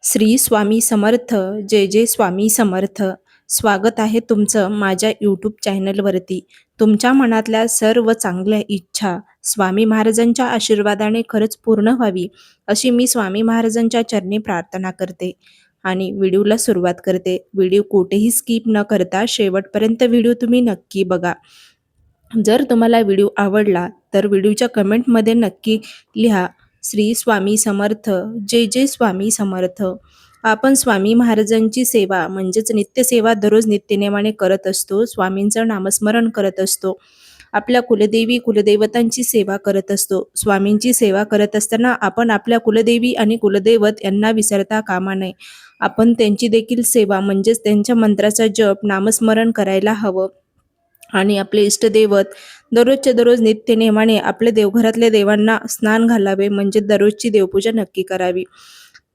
श्री स्वामी समर्थ. जय जय स्वामी समर्थ. स्वागत आहे तुमचं माझ्या यूट्यूब चॅनलवरती. तुमच्या मनातल्या सर्व चांगल्या इच्छा स्वामी महाराजांच्या आशीर्वादाने खरंच पूर्ण व्हावी अशी मी स्वामी महाराजांच्या चरणी प्रार्थना करते आणि व्हिडिओला सुरुवात करते. व्हिडिओ कुठेही स्किप न करता शेवटपर्यंत व्हिडिओ तुम्ही नक्की बघा. जर तुम्हाला व्हिडिओ आवडला तर व्हिडिओच्या कमेंटमध्ये नक्की लिहा श्री स्वामी समर्थ. जय जय स्वामी समर्थ. आपण स्वामी महाराजांची सेवा म्हणजेच नित्यसेवा दररोज नित्यनेमाने करत असतो. स्वामींचं नामस्मरण करत असतो. आपल्या कुलदेवी कुलदैवतांची सेवा करत असतो. स्वामींची सेवा करत असताना आपण आपल्या कुलदेवी आणि कुलदैवत यांना विसरता कामा नये. आपण त्यांची देखील सेवा म्हणजेच त्यांच्या मंत्राचा जप नामस्मरण करायला हवं. आणि आपले इष्टदैवत दररोजच्या दररोज नित्य नेमाने आपल्या देवघरातल्या देवांना स्नान घालावे म्हणजे दररोजची देवपूजा नक्की करावी.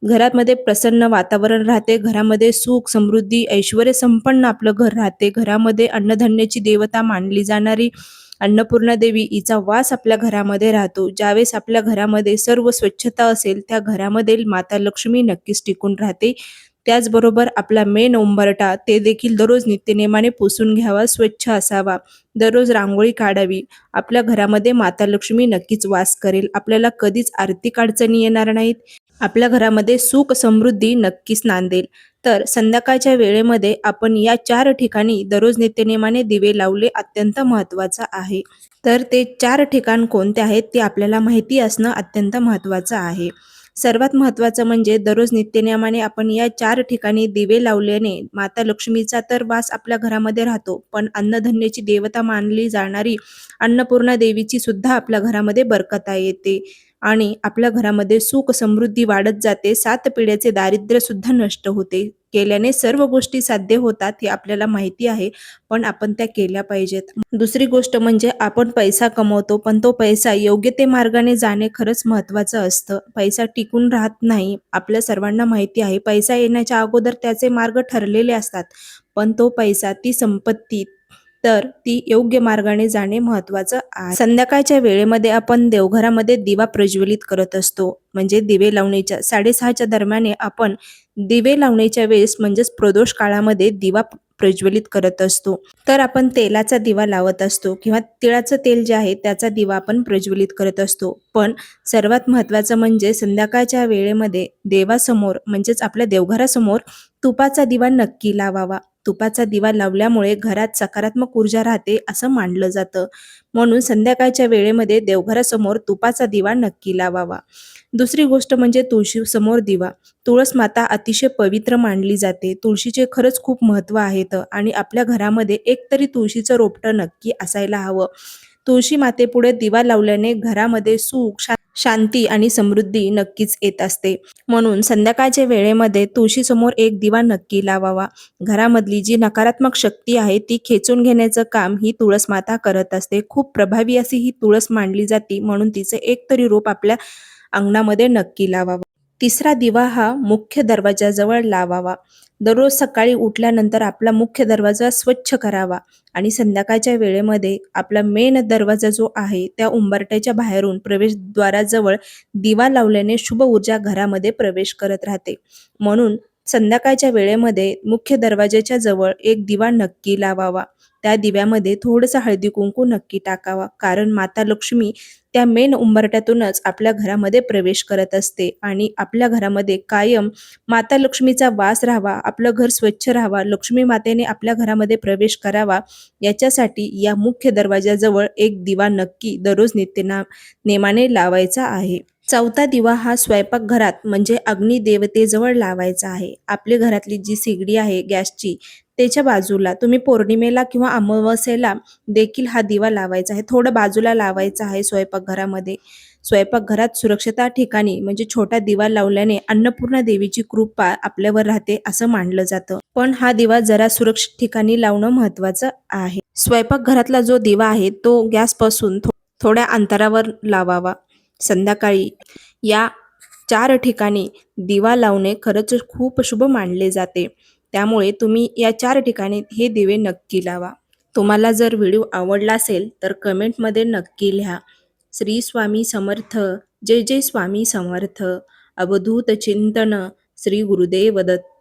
घरामध्ये प्रसन्न वातावरण राहते. घरामध्ये सुख समृद्धी ऐश्वर्य संपन्न आपलं घर राहते. घरामध्ये अन्नधान्याची देवता मानली जाणारी अन्नपूर्णा देवी हिचा वास आपल्या घरामध्ये राहतो. ज्यावेळेस आपल्या घरामध्ये सर्व स्वच्छता असेल त्या घरामध्ये माता लक्ष्मी नक्कीच टिकून राहते. त्याचबरोबर आपला मेन उंबरठा ते देखील दररोज नित्यनेमाने पुसून घ्यावा, स्वच्छ असावा. दररोज रांगोळी काढावी. आपल्या घरामध्ये माता लक्ष्मी नक्कीच वास करेल. आपल्याला कधीच आर्थिक अडचणी येणार नाहीत. आपल्या घरामध्ये सुख समृद्धी नक्कीच नांदेल. तर संध्याकाळच्या वेळेमध्ये आपण या 4 ठिकाणी दररोज नित्यनेमाने दिवे लावले अत्यंत महत्त्वाचं आहे. तर ते 4 ठिकाण कोणते आहेत ते आपल्याला माहिती असणं अत्यंत महत्त्वाचं आहे. सर्वात महत्त्वाचं म्हणजे दररोज नित्यनेमाने आपण या 4 ठिकाणी दिवे लावल्याने माता लक्ष्मीचा तर वास आपल्या घरामध्ये राहतो, पण अन्नधान्याची देवता मानली जाणारी अन्नपूर्णा देवीची सुद्धा आपल्या घरामध्ये बरकता येते आणि आपल्या घरामध्ये सुख समृद्धी वाढत जाते. 7 पिढ्याचे दारिद्र्य सुद्धा नष्ट होते. केल्याने सर्व गोष्टी साध्य होतात हे आपल्याला माहिती आहे, पण आपण त्या केल्या पाहिजेत. दुसरी गोष्ट म्हणजे आपण पैसा कमवतो, पण तो पैसा योग्य ते मार्गाने जाणे खरंच महत्त्वाचं असतं. पैसा टिकून राहत नाही. आपल्या सर्वांना माहिती आहे, पैसा येण्याच्या अगोदर त्याचे मार्ग ठरलेले असतात, पण तो पैसा, ती संपत्ती तर ती योग्य मार्गाने जाणे महत्त्वाचं आहे. संध्याकाळच्या वेळेमध्ये आपण देवघरामध्ये दिवा प्रज्वलित करत असतो. म्हणजे दिवे लावण्याच्या 6:30च्या दरम्यान आपण दिवे लावण्याच्या वेळेस म्हणजेच प्रदोष काळामध्ये दिवा प्रज्वलित करत असतो. तर आपण तेलाचा दिवा लावत असतो किंवा तिळाचं तेल जे आहे त्याचा दिवा आपण प्रज्वलित करत असतो. पण सर्वात महत्त्वाचं म्हणजे संध्याकाळच्या वेळेमध्ये देवासमोर म्हणजेच आपल्या देवघरासमोर तुपाचा दिवा नक्की लावावा. तुपाचा दिवा लावल्यामुळे घरात सकारात्मक ऊर्जा राहते असं मानलं जातं. म्हणून संध्याकाळच्या वेळेमध्ये देवघरासमोर तुपाचा दिवा नक्की लावावा. दुसरी गोष्ट म्हणजे तुळशीसमोर दिवा. तुळस माता अतिशय पवित्र मानली जाते. तुळशीचे खरंच खूप महत्त्व आहेत आणि आपल्या घरामध्ये एकतरी तुळशीचं रोपटं नक्की असायला हवं. तुळशी मातेपुढे दिवा लावल्याने घरामध्ये सुख शांती आणि समृद्धी नक्कीच येत असते. म्हणून संध्याकाळच्या वेळेमध्ये तुळशीसमोर एक दिवा नक्की लावावा. घरामधली जी नकारात्मक शक्ती आहे ती खेचून घेण्याचं काम ही तुळस माता करत असते. खूप प्रभावी अशी ही तुळस मानली जाते, म्हणून तिचं एक तरी रोप आपल्या अंगणामध्ये नक्की लावावा. तिसरा दिवा हा मुख्य दरवाजाजवळ लावावा. दररोज सकाळी उठल्यानंतर आपला मुख्य दरवाजा स्वच्छ करावा आणि संध्याकाळच्या वेळेमध्ये आपला मेन दरवाजा जो आहे त्या उंबरठ्याच्या बाहेरून प्रवेशद्वाराजवळ दिवा लावल्याने शुभ ऊर्जा घरामध्ये प्रवेश करत राहते. म्हणून संध्याकाळच्या वेळेमध्ये मुख्य दरवाजाच्या जवळ एक दिवा नक्की लावावा. त्या दिव्यामध्ये थोडंसं हळदी कुंकू नक्की टाकावा, कारण माता लक्ष्मी त्या मेन उंबरठ्यातूनच आपल्या घरामध्ये प्रवेश करत असते आणि आपल्या घरामध्ये कायम माता लक्ष्मीचा वास राहावा, आपलं घर स्वच्छ राहावा, लक्ष्मी मातेने आपल्या घरामध्ये प्रवेश करावा याच्यासाठी या मुख्य दरवाजाजवळ एक दिवा नक्की दररोज नेमाने लावायचा आहे. चौथा दिवा हा स्वयंपाकघरात म्हणजे अग्निदेवतेजवळ लावायचा आहे. आपल्या घरातली जी शेगडी आहे गॅसची त्याच्या बाजूला तुम्ही पौर्णिमेला किंवा अमावस्येला देखील हा दिवा लावायचा आहे. थोडं बाजूला लावायचा आहे स्वयंपाकघरामध्ये. स्वयंपाकघरात सुरक्षित ठिकाणी म्हणजे छोटा दिवा लावल्याने अन्नपूर्णा देवीची कृपा आपल्यावर राहते असं मानलं जातं. पण हा दिवा जरा सुरक्षित ठिकाणी लावणं महत्त्वाचं आहे. स्वयंपाकघरातला जो दिवा आहे तो गॅसपासून थोड्या अंतरावर लावावा. संध्याकाळी या 4 ठिकाणी दिवा लावणे खरंच खूप शुभ मानले जाते. त्यामुळे तुम्ही या 4 ठिकाणी हे दिवे नक्की लावा. तुम्हाला जर व्हिडिओ आवडला असेल तर कमेंटमध्ये नक्की लिहा. श्री स्वामी समर्थ. जय जय स्वामी समर्थ. अवधूत चिंतन श्री गुरुदेव दत्त.